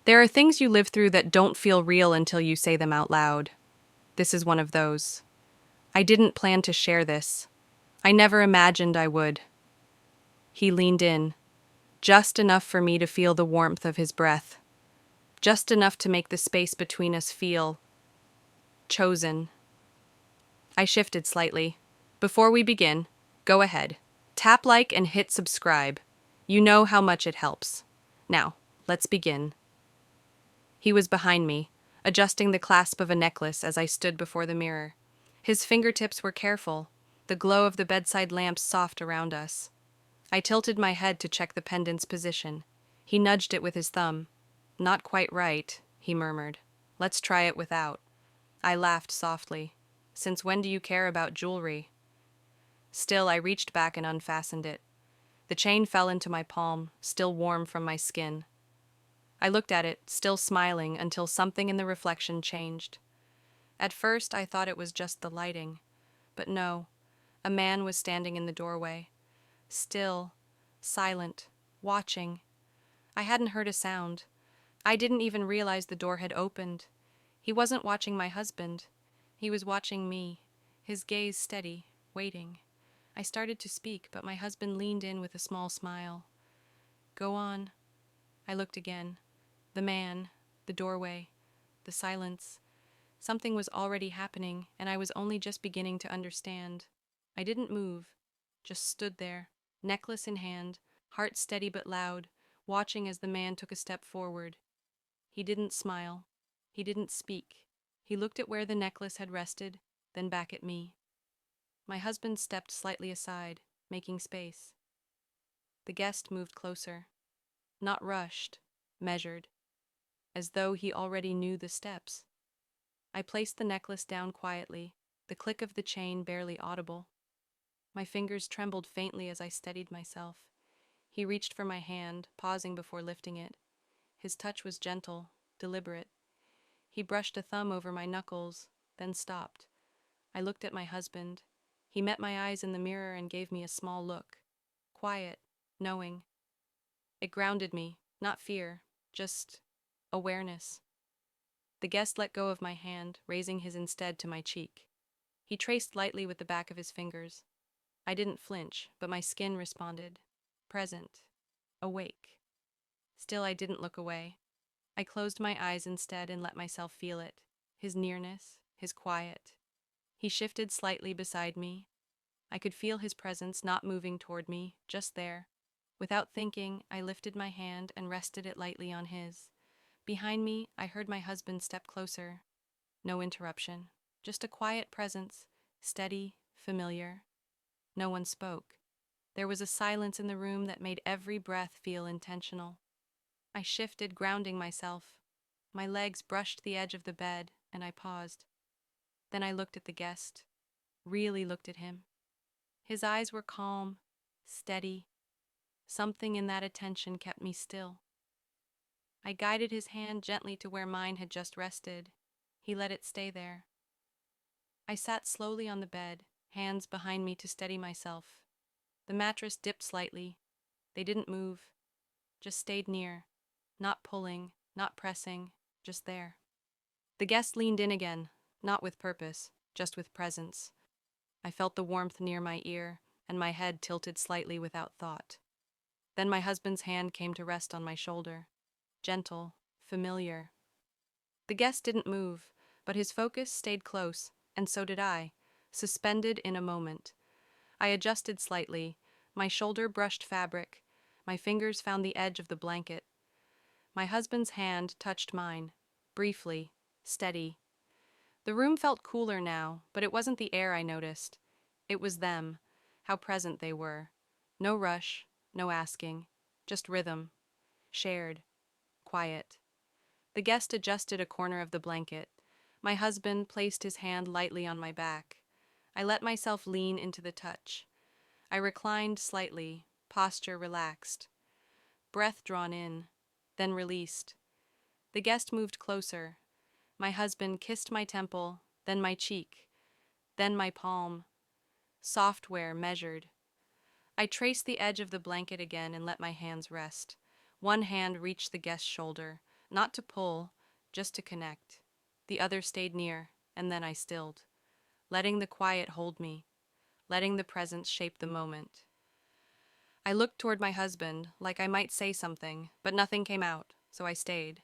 There are things you live through that don't feel real until you say them out loud. This is one of those. I didn't plan to share this. I never imagined I would. He leaned in, just enough for me to feel the warmth of his breath, just enough to make the space between us feel chosen. I shifted slightly. Before we begin, go ahead. Tap like and hit subscribe. You know how much it helps. Now, let's begin. He was behind me, adjusting the clasp of a necklace as I stood before the mirror. His fingertips were careful, the glow of the bedside lamps soft around us. I tilted my head to check the pendant's position. He nudged it with his thumb. "Not quite right," he murmured. "Let's try it without." I laughed softly. "Since when do you care about jewelry?" Still, I reached back and unfastened it. The chain fell into my palm, still warm from my skin. I looked at it, still smiling, until something in the reflection changed. At first, I thought it was just the lighting. But no, a man was standing in the doorway. Still, silent, watching. I hadn't heard a sound. I didn't even realize the door had opened. He wasn't watching my husband. He was watching me, his gaze steady, waiting. I started to speak, but my husband leaned in with a small smile. "Go on." I looked again. The man, the doorway, the silence. Something was already happening, and I was only just beginning to understand. I didn't move, just stood there, necklace in hand, heart steady but loud, watching as the man took a step forward. He didn't smile. He didn't speak. He looked at where the necklace had rested, then back at me. My husband stepped slightly aside, making space. The guest moved closer. Not rushed, measured, as though he already knew the steps. I placed the necklace down quietly, the click of the chain barely audible. My fingers trembled faintly as I steadied myself. He reached for my hand, pausing before lifting it. His touch was gentle, deliberate. He brushed a thumb over my knuckles, then stopped. I looked at my husband. He met my eyes in the mirror and gave me a small look. Quiet, knowing. It grounded me, not fear, just awareness. The guest let go of my hand, raising his instead to my cheek. He traced lightly with the back of his fingers. I didn't flinch, but my skin responded. Present. Awake. Still, I didn't look away. I closed my eyes instead and let myself feel it. His nearness, his quiet. He shifted slightly beside me. I could feel his presence, not moving toward me, just there. Without thinking, I lifted my hand and rested it lightly on his. Behind me, I heard my husband step closer. No interruption, just a quiet presence, steady, familiar. No one spoke. There was a silence in the room that made every breath feel intentional. I shifted, grounding myself. My legs brushed the edge of the bed, and I paused. Then I looked at the guest, really looked at him. His eyes were calm, steady. Something in that attention kept me still. I guided his hand gently to where mine had just rested. He let it stay there. I sat slowly on the bed, hands behind me to steady myself. The mattress dipped slightly. They didn't move, just stayed near, not pulling, not pressing, just there. The guest leaned in again, not with purpose, just with presence. I felt the warmth near my ear, and my head tilted slightly without thought. Then my husband's hand came to rest on my shoulder. Gentle, familiar. The guest didn't move, but his focus stayed close, and so did I, suspended in a moment. I adjusted slightly. My shoulder brushed fabric. My fingers found the edge of the blanket. My husband's hand touched mine, briefly, steady. The room felt cooler now, but it wasn't the air I noticed. It was them, how present they were. No rush, no asking, just rhythm. Shared. Quiet. The guest adjusted a corner of the blanket. My husband placed his hand lightly on my back. I let myself lean into the touch. I reclined slightly, posture relaxed. Breath drawn in, then released. The guest moved closer. My husband kissed my temple, then my cheek, then my palm. Software measured. I traced the edge of the blanket again and let my hands rest. One hand reached the guest's shoulder, not to pull, just to connect. The other stayed near, and then I stilled, letting the quiet hold me, letting the presence shape the moment. I looked toward my husband, like I might say something, but nothing came out, so I stayed.